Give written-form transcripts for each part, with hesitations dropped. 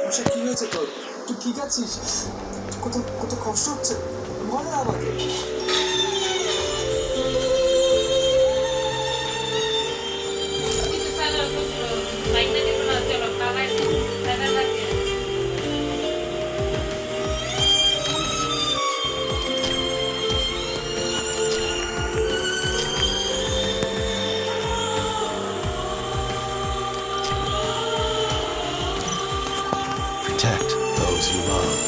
আচ্ছা কি হয়েছে তোর? তুই ঠিক আছিস? কত কত কষ্ট হচ্ছে, বল না আমাকে। Protect those you love.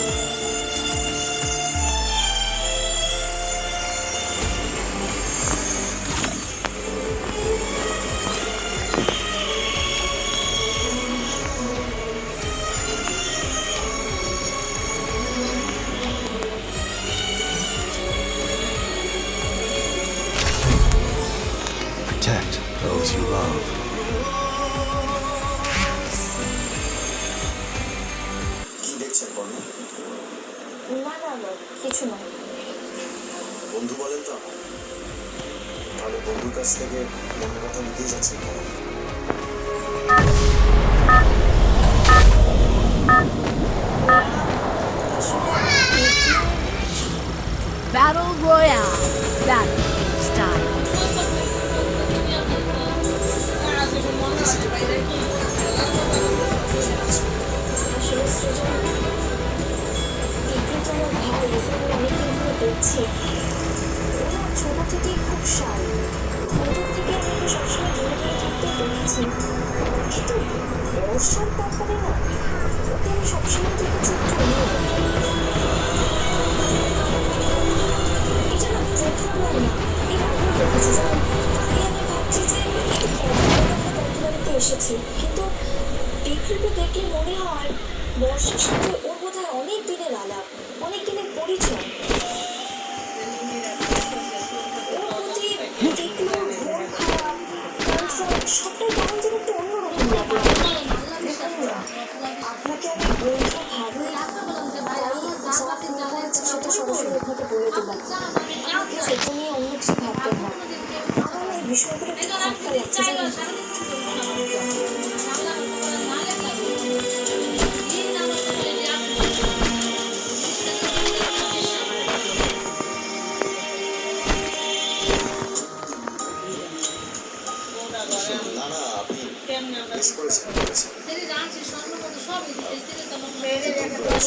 Protect those you love. কি দেখছেন বল? না না না, কিছু না। বন্ধু বলেন তো আমার, তাহলে বন্ধুর কাছ থেকে মনের কথা লুকিয়ে যাচ্ছে কেন? Battle Royale. Battle style. আসলে সৃজন, বিক্রি তো আমার ভাই, এখানে অনেকদিন ধরে দেখছি। ওরা ছোট থেকেই খুব শাই। ছোট থেকে আমি ওকে সবসময় দূরে দূরে থাকতে দেখেছি, কিন্তু বর্ষার ব্যাপারে না, ওকে আমি সবসময় দেখেছি একটু অন্যরকম। এটা না প্রথমবার না, এর আগেও দেখেছি জানেন। তাই আমি ভাবছি যে একটু বন্ধুবাড়িতে এসেছি, কিন্তু বিক্রিকে দেখলে মনে হয় বর্ষার সাথে ওর বোধহয় অনেক দিনের আলাপ, অনেক দিনের পরিচয়। ওর প্রতি দেখলে ওর মন খারাপ, কনসার্ট সবটাই কেমন যেন একটু অন্যরকম লাগে। দেখুন না, আপনাকে আমি বন্ধু ভাবি, তাই যা ফোন করেছি সেটা সরাসরি আপনাকে বলে দিলাম। আমাকে সেটা নিয়ে অন্য কিছু ভাবতে হয়। আমার না এই বিষয়গুলো একটু খটকা লাগছে জানেন। না না, আপনি বেশ করেছেন বলেছেন,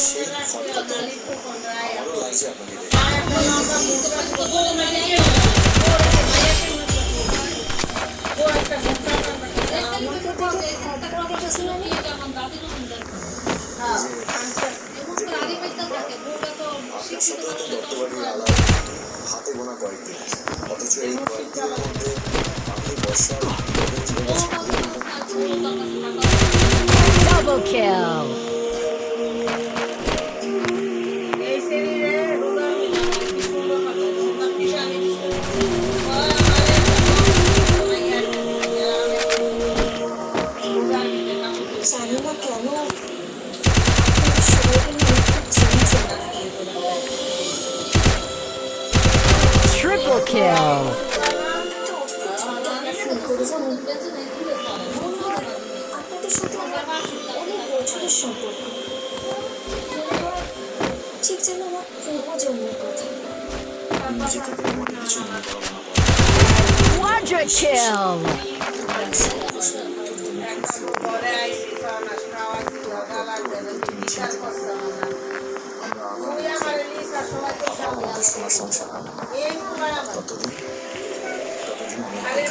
সেই ফলটা তো আমারও লাগছে আপনাকে দেখে। আমাকে দেখে খটকা লেগেছে মানে? আপনার সাথেও তো দত্তবাড়ির আলাপ হাতে গোনা কয়েকদিন, অথচ এই কয়েকদিনের মধ্যে আপনি বর্ষার জীবনের সঙ্গে Double kill. জানি না কেন শরীরে Triple kill. আপনাদের সাথে আমার অনেক বছরের সম্পর্ক, মনে হয় ঠিক যেন আমার পূর্বজন্মের কথা। নিজে থেকে মনে কিছু মনে করা না Quadra kill. আমরা আবার আমাদের সোনার সংসার ততদিন আমি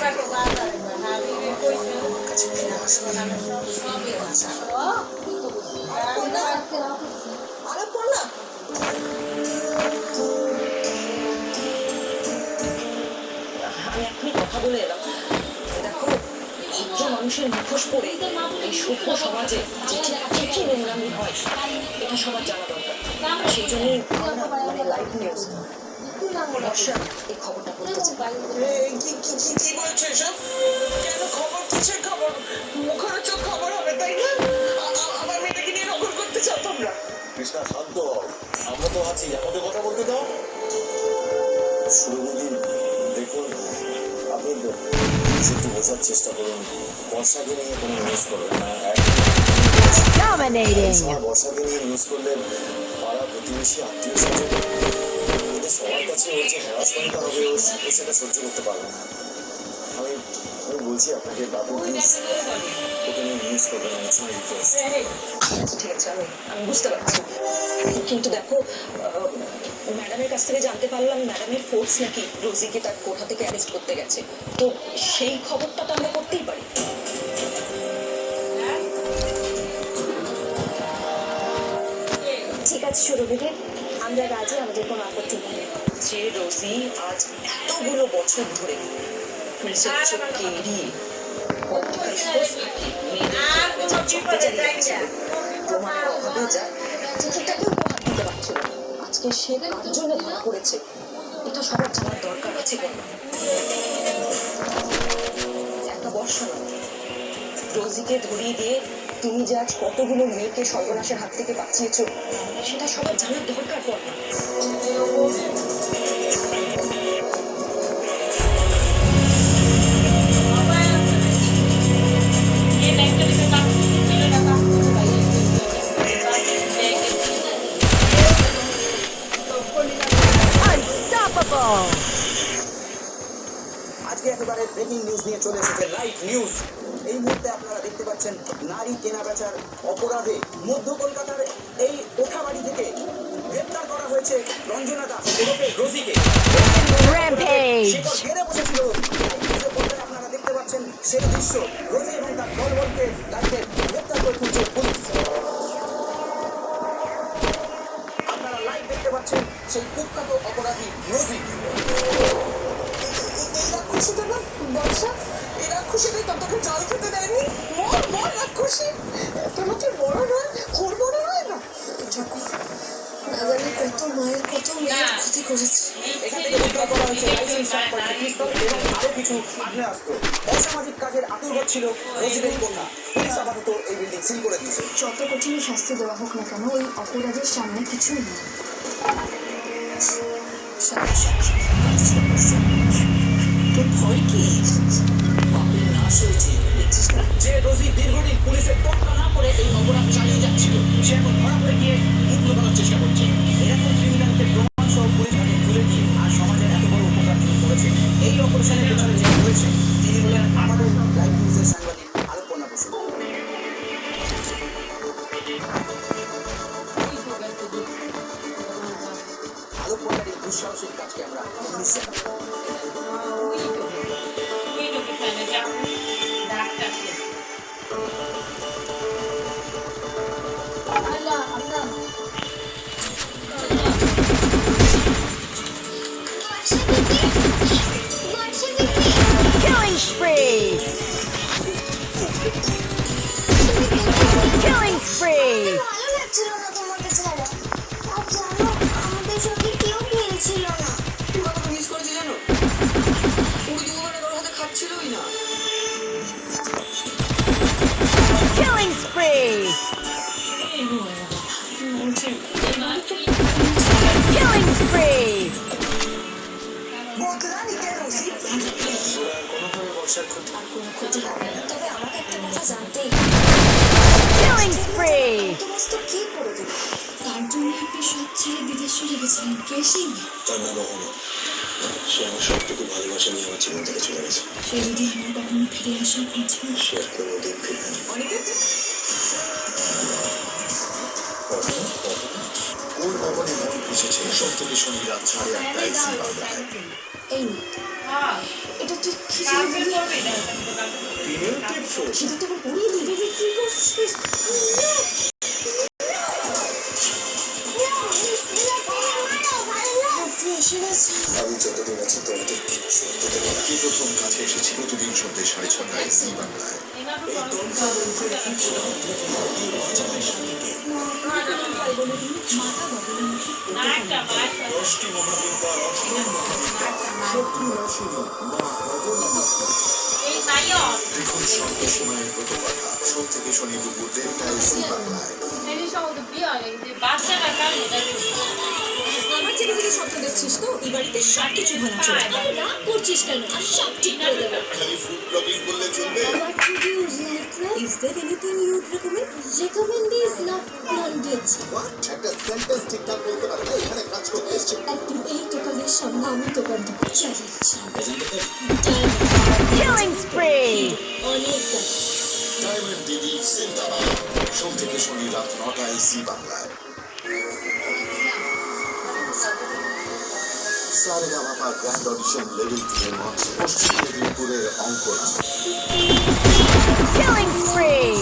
আমার কাছে ফিরে আসবো। আমি এখনই কথা বলে এলাম। দেখো, ভদ্র মানুষের মুখোশ পরে এই সভ্য সমাজে যে কি নোংরামি হয় এটা সবার জানা দরকার। সেই জন্যই আমরা মানে লাইভ নিউজ বর্ষা এই খবরটা বলতে চাই। কি বলছো এসব? কেন খবর? কিসের খবর? মুখরোচক খবর হবে তাই না? আমার মেয়েটাকে নিয়ে নকল করতে চাও তোমরা? কৃষ্ণা শান্ত হও, আমরা তো আছি, আমাদের কথা বলতে দাও। শুরুদিন দেখুন, আপনি একটু বোঝার চেষ্টা করুন, বর্ষাকে নিয়ে কোনো নিউজ করবেন না। Dominating. সময় বর্ষাকে নিয়ে নিউজ করলে পাড়া প্রতিবেশী আত্মীয় স্বজন এদের সবার কাছে ওর যে হ্যারাসমেন্টটা হবে ও সেটা সহ্য করতে পারবে না। আমি আমি বলছি আপনাকে বাবু প্লিজ ওকে নিয়ে নিউজ করবেন না, ইটস মাই রিকোয়েস্ট। আচ্ছা ঠিক আছে, আমি বুঝতে পারছি, কিন্তু দেখো ম্যাডামের কাছ থেকে জানতে পারলাম ম্যাডামের ফোর্স নাকি রোজিকে তার কোঠা থেকে অ্যারেস্ট করতে গেছে, তো সেই খবরটা তো আমরা করতেই পারি। ঠিক আছে সুরভিকে, আমরা রাজি, আমাদের কোনো আপত্তি নেই। যে রোজি আজ এতগুলো বছর ধরে পুলিশের চোখকে এড়িয়ে প্রমাণের অভাবে যা চিঠিটাকেও উপহার দিতে পারছিল না, আজকে সে কার জন্য ধরা পড়েছে এটা সবার জানার দরকার আছে। কেন একটা বর্ষা নয়, রোজিকে ধরিয়ে দিয়ে তুমি যে আজ কতগুলো মেয়েকে সর্বনাশের হাত থেকে বাঁচিয়েছো সেটা সবার জানার দরকার পড়ে না। Unstoppable. আজকে একেবারে ব্রেকিং নিউজ নিয়ে চলে এসেছে লাইভ নিউজ। এই মুহূর্তে আপনারা দেখতে পাচ্ছেন নারী কেনাবেচার অপরাধে মধ্য কলকাতার এই কোঠাবাড়ি থেকে গ্রেপ্তার করা হয়েছে রঞ্জনা দাস ওরফে রোজিকে। Rampage. ঘেরে বসেছিল। আপনারা দেখতে পাচ্ছেন সেই দৃশ্য, রোজি এবং তার দলবলকে তাকে গ্রেপ্তার করে তুলছে পুলিশ। আপনারা লাইভ দেখতে পাচ্ছেন সেই কুখ্যাত অপরাধী রোজি। খুশি তো না বর্ষা? এই রাক্ষসীটাই তোকে জল খেতে দেয়নি। মর মর রাক্ষসী, তোমাকে বড় নয় ওর বড় হয় না। না জানি কত মায়ের কত মেয়ের ক্ষতি করেছে। এখান থেকে উদ্ধার করা হয়েছে লাইসেন্স সম্পর্কে পিস্তল এবং আরো কিছু আগ্নেয়াস্ত্র। অসামাজিক কাজের আতুর ছিল রোজিদের কোঠা। পুলিশ আপাতত এই বিল্ডিং সিল করে দিয়েছে। যত কঠিন শাস্তি দেওয়া হোক না কেন, ওই অপরাধের সামনে কিছুই নেই। তোর ভয় কি? বাপের নাশ হয়েছে দেখছিস না? যে রোজি দীর্ঘদিন পুলিশের তোড়কা না করে এই অপরাধ চালিয়ে যাচ্ছিল, সে এখন ধরা পড়ে গিয়ে মুখ লুকানোর চেষ্টা করছে। এরকম ক্রিমিনালকে প্রমাণ সহ পুলিশ তাকে তুলে দিয়ে আর সমাজের এত বড় উপকার তিনি করেছে। এই অপারেশনের পেছনে যে রয়েছে তিনি হলেন আমাদের লাইভ নিউজের সাংবাদিক আলোকনা বসু। আলোকনার এই দুঃসাহসিক কাজকে আমরা নিশ্চয় Killing spree. Killing spree. ভালো লাগছিল না তোমাকে ছাড়া। আর জানো, আমাদের সঙ্গে কেউ খেলছিল না। কত মিস করেছি জানো? ওই দুপুরবেলা তোর হাতে খাচ্ছিলই না। Killing spree. Killing spree. বদলা নিতে রোজি কোনোভাবে বর্ষার ক্ষতি আর কোনো ক্ষতি হবে না। তবে আমাকে একটা কথা জানতেই Killing spree. সমস্ত কি করে দিল? তার জন্য আপনি সব ছেড়ে বিদেশ চলে গেছিলেন, কেসিং। তার নাম রহনা। সে আমার সবটুকু ভালোবাসা নিয়ে আমার জীবন থেকে চলে গেছে। সে যদি আমার কখনো ফিরে আসার খোঁজ করে, সে আর কোনোদিন ফিরবে না। ওর ভবনে মন এসেছে সব থেকে শনি রাত 8:30 জি বাংলায়। এই নে, এটা তুই কি ছিল বলি? দিনের টিপসও সেটা তোকে পড়িয়ে দিবে যে কি করছিস। আপনি এসে গেছেন। আমি যতদিন আছি তোমাদের কিচ্ছু হতে দেবো না। কি প্রথম কাছে এসেছি প্রতিদিন সন্ধ্যে 6:30 জি বাংলায়। দেখুন সর্বসময়ের ব্রত কথা সোম থেকে শনি দুপুর 1:30 জি বাংলায়। আমার থেকে থেকে স্বপ্ন দেখছিস তো? এই বাড়িতে সব কিছু ভালো চলে। আরে রাগ করছিস কেন? আর সব ঠিক করে দেবো। খালি ফুড ব্লগিং করলে চলবে? What would you like now? Is there anything you would recommend? recommend is not non-veg. একটা সেন্টেন্স ঠিকঠাক বলতে পারে না, এখানে কাজ করতে এসেছে। একদিন এই দোকানের সামনে আমি দোকান থেকে চালিয়েছি Killing spree. অনেক দাম। ডায়মন্ড দিদি জিন্দাবাদ। সোম থেকে শনি রাত 9টায় জি বাংলায়। সারেগামাপা গ্র্যান্ড অডিশন লেভেল 3 মঞ্চে পশ্চিম মেদিনীপুরের অঙ্কনা। Killing spree.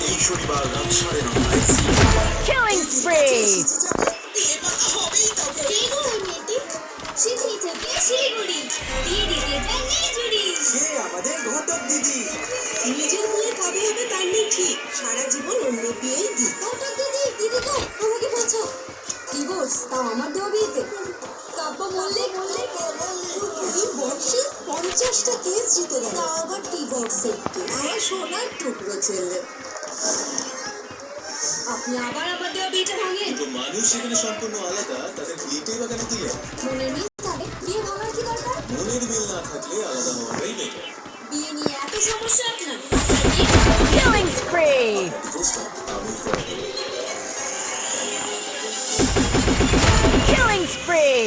এই শনিবার রাত 9:30টায় জি Killing spree. সিদ্ধি থেকে শিলিগুড়ি দিয়ে দিতে চাই নীলজুড়ি। সে আমাদের ঘটক দিদি। নিজের বলে কবে হবে তার নেই ঠিক, সারা জীবন অন্য বিয়েই দি। ঘটক দিদি, দিদি গো আমাকে বাঁচাও। ডিভোর্স তাও আমার দেওয়া বিয়েতে। কাব্য মল্লিক এই বয়সে 50টা কেস জিতে গেল, তাও আবার ডিভোর্সের কেস। আমার সোনার টুকরো ছেলে। আপনি আবার আবার দেওয়া বিয়েটা ভাঙলেন। তো মানুষ সেখানে সম্পূর্ণ আলাদা, তাদের বিয়েটাই বা কেন দিলেন? মনের মিল থাকে, বিয়ে ভাঙার কি দরকার? মনের মিল না থাকলে আলাদা হওয়াটাই বেটার। বিয়ে নিয়ে এত সমস্যা আপনার? Killing spree. ডিভোর্সটা আমি করে দেবো। Killing spree.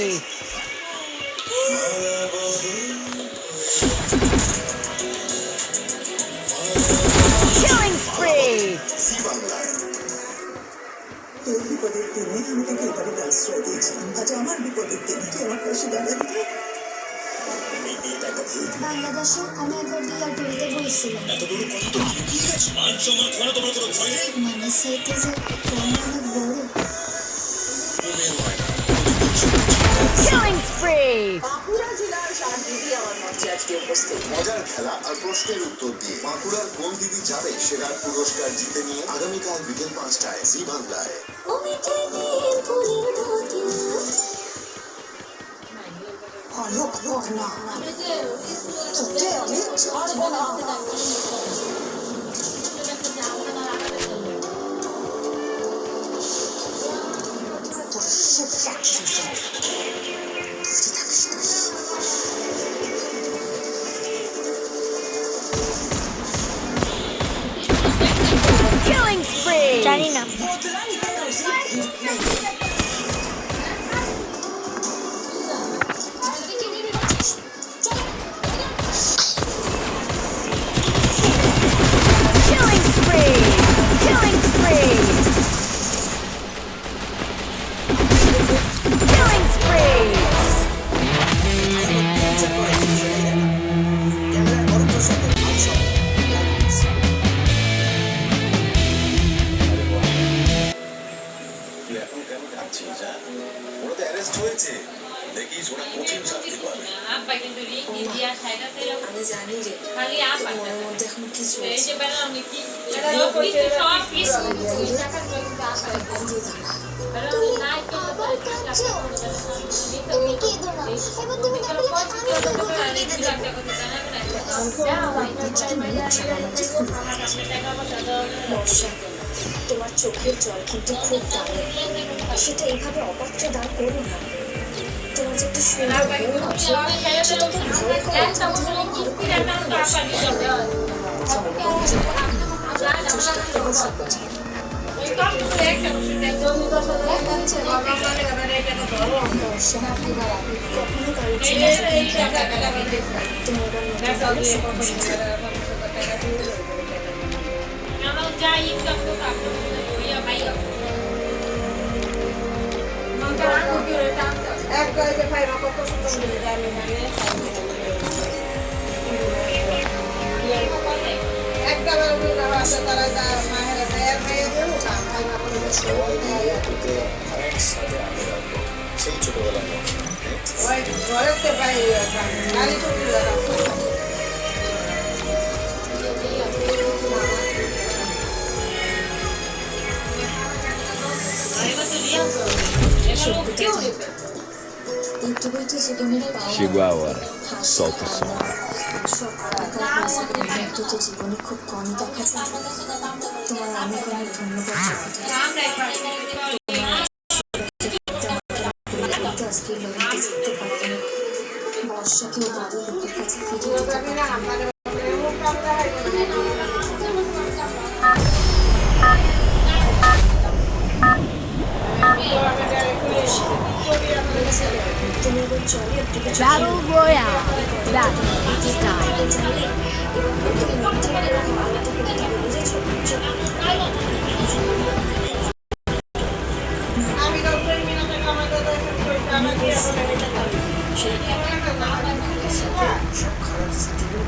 Killing spree. জি বাংলায়। তোর বিপদের দিনে আমি তোকে এবারে আশ্রয় দিয়েছিলাম, আজ আমার বিপদের দিনে তুই আমার পাশে দাঁড়াবি না। এই বিয়েটা একটা ভুল। বাংলাদেশে আমি একবার ডিয়ার টুরিতে বসছিলাম, এত বড় কথা তো লুকিয়ে গেছে। মান সম্মান খাওয়া তোমার কোনো ভয় নেই? মানে সেইতে যে কেমন অনেক বড়। মনে হয় না। Killing spree. বাঁকুড়া জেলার 4 দিদি আমার মঞ্চে আজকে উপস্থিত। মজার খেলা আর প্রশ্নের উত্তর দিয়ে বাঁকুড়ার কোন দিদি যাবে সেরার পুরস্কার জিতে নিয়ে আগামীকাল বিকেল 5টায় জি বাংলায়। ও মিঠে নীল ফুলের ঢোকে। অলোক লোক না, তোকে আমি ছাড়বো না। তোর সে চাকরি Killing spree. জানি না। বদলা নিতে Killing spree. Killing spree. Killing spree. ক্যামেরার বড় প্রসঙ্গ আউটশট। তুই এখন কেন কাঁদছিস? যা, ওরা তো অ্যারেস্ট হয়েছে, দেখিস ওরা কঠিন শাস্তি পাবে। আমি জানি রে, খালি আপ তোর মনের মধ্যে এখন কিছু এই আছে। যে বেলা আমি কি এটা কিছু সব কিছু টাকা দিয়ে দাঁড়া। তুমি নাই তো আবার কাঁদছো? তুমি কেঁদো না, এবার তুমি দেখো আমি দেবো। বর্ষা, তোমার চোখের জল কিন্তু খুব দারুণ, সেটা এইভাবে অপাত্র দান করো না। তোমার যে একটা সুন্দর বোন আছে, সেটাকে ভয় করে চেষ্টা করে সবজি। বর্ষা, কখনো কারোর জন্য তোমার এবার যাই ইনকাম তো থাকতো ইয়া ভাই এক গায়ে ভাই কত সুন্দর হয়ে যায় একটা তারা মাহের সবাই মিলে তোকে একসাথে আগে রাখবো, সেই ছোটবেলার মতো। ঘরেতে ভাই গাড়ি ইউটিউবে জীবনের পাওয়া Chihuahua. হাসি, Solta o som. সব টাকার পয়সা তো জীবনে খুব কমই দেখা যায়। তোমার অনেক অনেক ধন্যবাদ জানাতে। আজকে লড়াইতে জিততে পারতাম। বর্ষাকেও বাড়ির লোকের কাছে ফিরিয়ে দিতে পারে। তুমি এবার চলে একটু কিছু Battle Royale. Battle time. চাইলে এবং প্রথম মিনিটে এরকম আলাদা করতে হবে, বুঝেছো? সব খারাপ স্মৃতিগুলো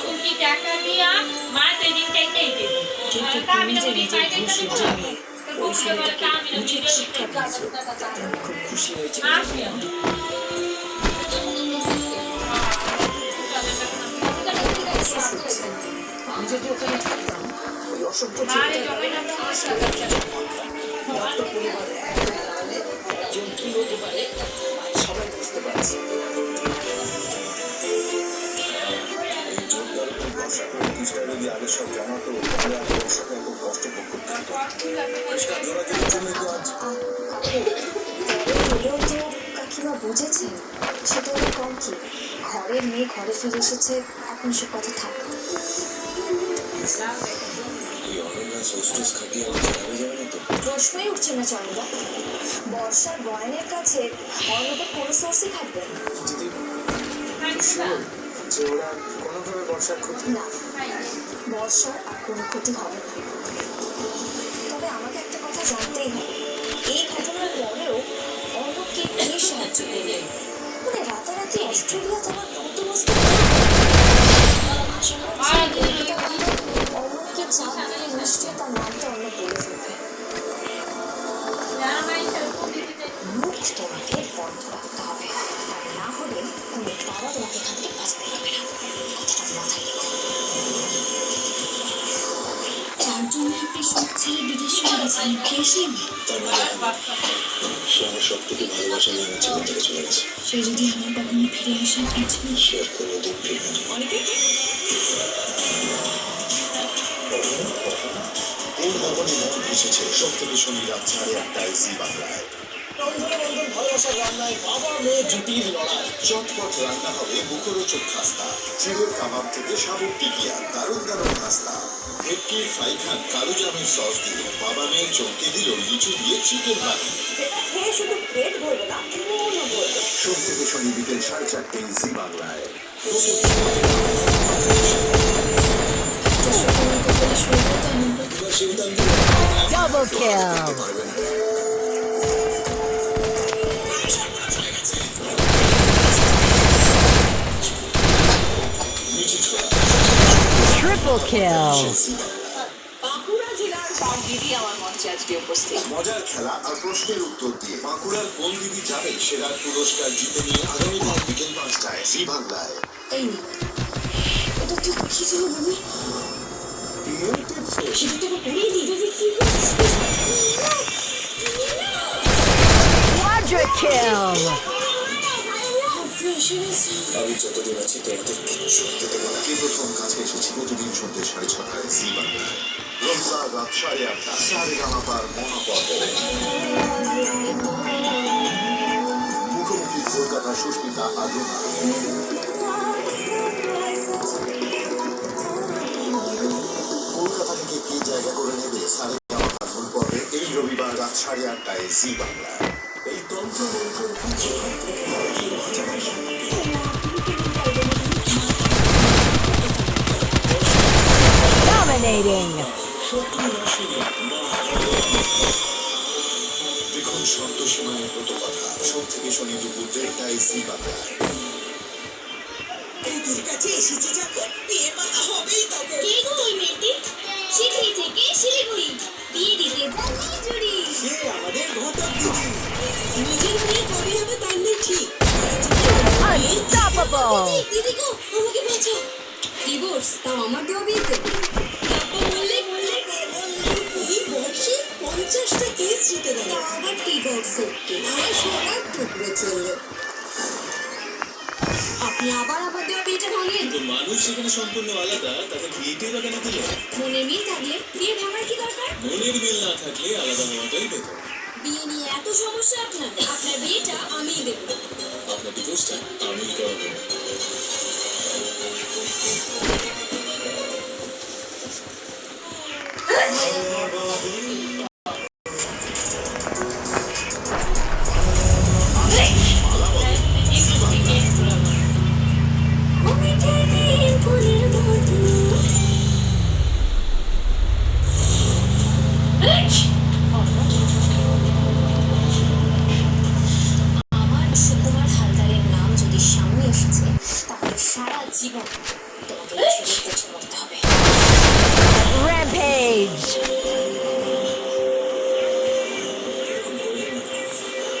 তুলে টাকা দিয়া মা সেদিন টাইটাই দেবে কিন্তু তুমি যে নিজের ভুল শুধরে নিয়ে ওই ছেলেটাকে উচিত শিক্ষা দিয়েছো তাতে আমি খুব খুশি হয়েছি। আমি যদি ওখানে থাকতাম ওই অসভ্য ছেলেটা একটা পরিবার এক হয়ে দাঁড়ালে একজন কি হতে পারে সবাই বুঝতে পারছে। এই জোরদার উপর ভরসা করে কৃষ্ণা যদি আগে সব জানাতো তাহলে আর বর্ষাকে এত কষ্ট ভোগ করতে হতো না। কৃষ্ণা জোরাজোরির জন্যই তো আজ হলেও তো কাকিমা বুঝেছে, সেটা হলো কম কি। ঘরের মেয়ে ঘরে ফিরে এসেছে, এখন সে কথা থাক। এই অনন্যা সোস্টেস খাটিয়ে আমার জানাবে যাবে না তো। প্রশ্নই উঠছে না চন্দ্রা, বর্ষার বয়ানের কাছে অন্যদের কোনো সোর্সই থাকবে না। দিদি শিওর যে ওরা কোনোভাবে বর্ষার ক্ষতি না, বর্ষার আর কোনো ক্ষতি হবে না। তবে আমাকে একটা কথা জানতেই হবে, এই ঘটনার পরেও অন্যকে কে সাহায্য করবে? মানে রাতারাতি অস্ট্রেলিয়া যাওয়ার বন্দোবস্ত অন্যকে চাপ দিলে নিশ্চয়ই তার নামটা অন্য বলে ফেলবে। মুখ তোমাকে বন্ধ রাখতে হবে, আর না হলে কোনো তারা তোমাকে এখান থেকে বাঁচতে পারবে না। কথাটা মাথায় রেখো। যার জন্য আপনি সব ছেড়ে বিদেশ চলে গেছেন, কে সেই মেয়ে? তার মানে সে আমার সব থেকে ভালোবাসা নিয়ে আমার জীবন থেকে চলে গেছে। সে যদি আমার কখনো ফিরে আসে, আছে সে আর কোনোদিন ফিরবে না। ওর ভবনে মন এসেছে সব থেকে শনি রাত 8:30টায় জি বাংলায়। রন্ধনবন্ধন ভালোবাসার রান্নায় বাবা মেয়ে জুটির লড়াই। চটপট রান্না হবে মুখরোচক খাস্তা, চিড়ের কাবাব থেকে শামুক টিকিয়া, দারুণ দারুণ খাস্তা। ভেটকি ফ্রাই খান কালো জামের সস দিয়ে, বাবা মেয়ে চমকে দিল লিচু দিয়ে চিকেন বাকি। খেয়ে শুধু পেট ভরবে না, মনও ভরবে। সোম থেকে শনি বিকেল 4:30টায় জি বাংলায়। Double kill. Triple kill. Bankura জেলার কোন দিদি আমার মঞ্চে আজকে উপস্থিত? মজার খেলা আর প্রশ্নের উত্তর দিয়ে বাঁকুড়ার কোন দিদি যাবে সেরা পুরস্কার জিতে নিয়ে আগামীকাল বিকেল 5টায় জি বাংলায়। এই নে, এটা তুই কি ছিল বলি? সেটা তোকে পড়িয়ে দিই, তুই কি করছিস? Quadra kill. আমি যতদিন আছি তোমাদের কিচ্ছু হতে দেবো না। কে প্রথম কাছে এসেছি প্রতিদিন সন্ধ্যে 6:30টায় জি বাংলায়। রোববার রাত 8:30 সারেগামাপার মহাপর্ব। মুখোমুখি কলকাতা সুস্মিতা আদনা। কলকাতা থেকে কে জায়গা করে নেবে সারেগামাপার মূল পর্বে এই রবিবার রাত 8:30টায় জি বাংলায়। এই তন্ত্রমন্ত্রের Dominating. দেখুন শব্দ সীমায় ব্রত কথা সোম থেকে শনি দুপুর 1:30টায় জি বাংলায়। দিদির কাছে এসেছি যখন বিয়ে মাথা হবেই তখন। কে গো ওই মেয়েটি? শিলিগুড়ি থেকে শিলিগুড়ি বিয়ে দিতে জুড়ি। সে আমাদের ঘটক নিজের মেয়ে বড় হবে তাহলে ঠিক Unstoppable! দিদি গো আমাকে বাঁচাও ডিভোর্স তাও আমার দেওয়া বিয়েতে তারপর বললে এই বয়সে 50টা কেস জিতে গেল আবার ডিভোর্সের কেস সোনার টুকরো চলল আপনি আবার দেওয়া বিয়েটা ভাঙলেন মানুষ সেখানে সম্পূর্ণ আলাদা তাদের বিয়েটাই বা কেন দিল মনের মিল থাকলে বিয়ে ভাঙার কি দরকার মনের মিল না থাকলে আলাদা হওয়াটাই বেটার বিয়ে নিয়ে এত সমস্যা আপনার বিয়েটা আমিই দেবো আপনার ডিভোর্সটা আমি করাবো আমার সুকুমার হালদারের নাম যদি সামনে এসেছে তাহলে সারা জীবন তোমাকে এই ছবির পেছনে মরতে হবে Rampage!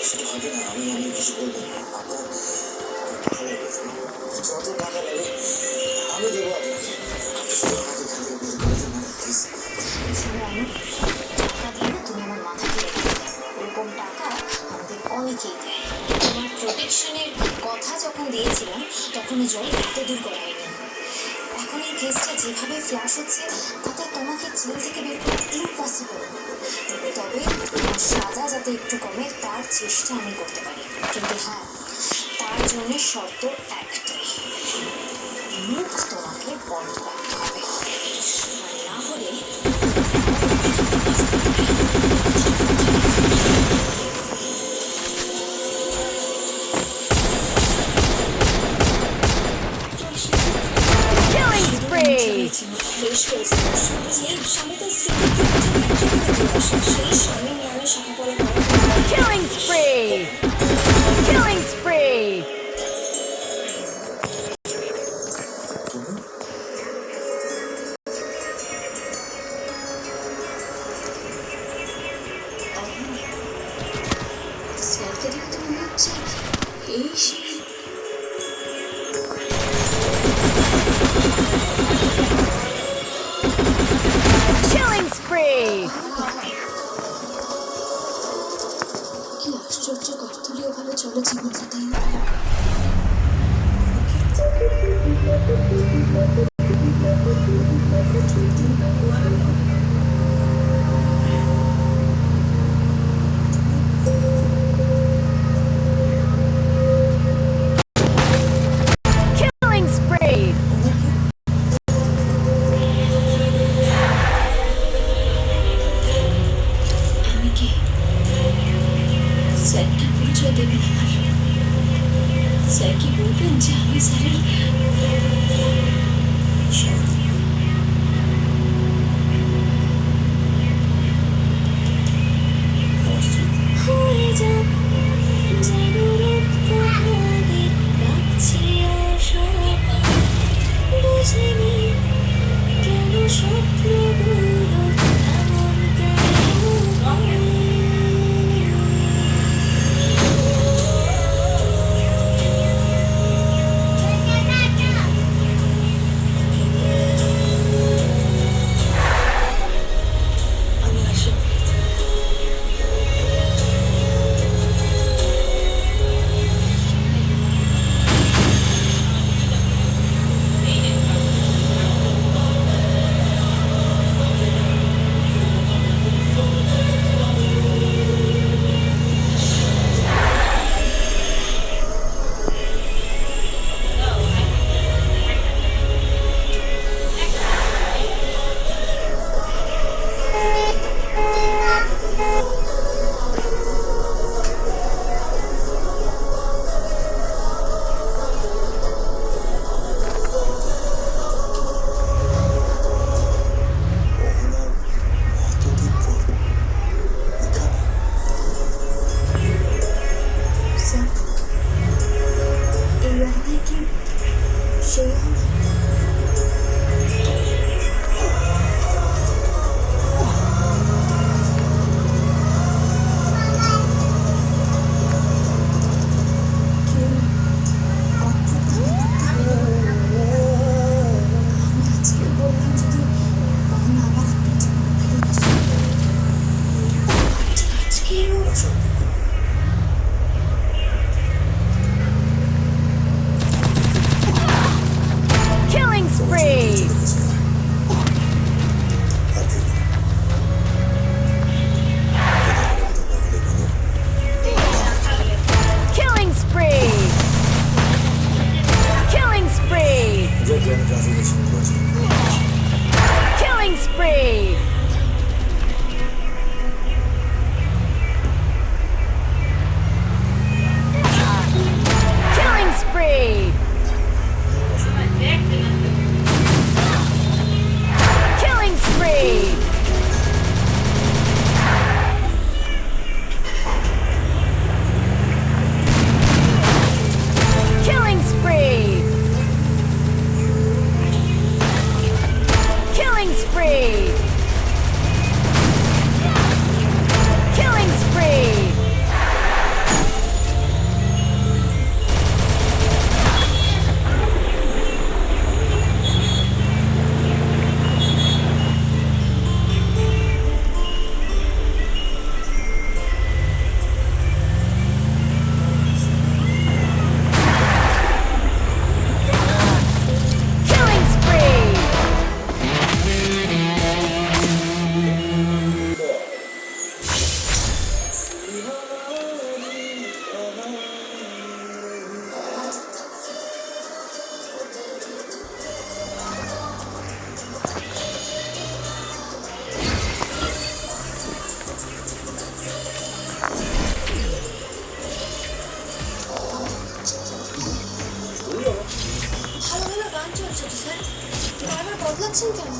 সেটা হবে না আমি কিছু বলবো না আপনার টাকা লাগবে তো? যত টাকা লাগে আমি দেবো আপনাকে আপনি শুধু আমাকে এখান থেকে বের করে দিন না প্লিজ টাকা দিয়ে না তুমি আমার মাথা কেড়ে নেবে এরকম টাকা আমাদের অনেকেই দেয় তোমার প্রোটেকশনের কথা যখন দিয়েছিলাম তখন জল এত দূর গড়ায়নি এখন এই কেসটা যেভাবে ফ্ল্যাশ হচ্ছে তাতে তোমাকে জেল থেকে বের করা ইম্পসিবল তবে তোমার সাজা যাতে একটু কমে তার চেষ্টা আমি করতে পারি কিন্তু হ্যাঁ তার জন্য শর্ত একটাই মুখ তোমাকে বন্ধ রাখতে হবে আর না হলে Killing spree! বেশ করেছে সেই স্বামী তার সেই স্বামীর নামে শাখা পড়া Killing spree! Killing spree! স্যারকে দেখে তো মনে হচ্ছে এই সেই Killing spree! কি আশ্চর্য কর্তলীয় ভাবে চলে জীবনটা তাই না Killing spree! আমি কি স্যারকে পরিচয় দেবেন আমার স্যার কি বলবেন যে আমি স্যারের হয়ে যাক যেন রূপকথাদের ডাকছি আশা বুঝিনি কেন স্বপ্নগুলো এমন কেন বারবার বদলাচ্ছেন কেন?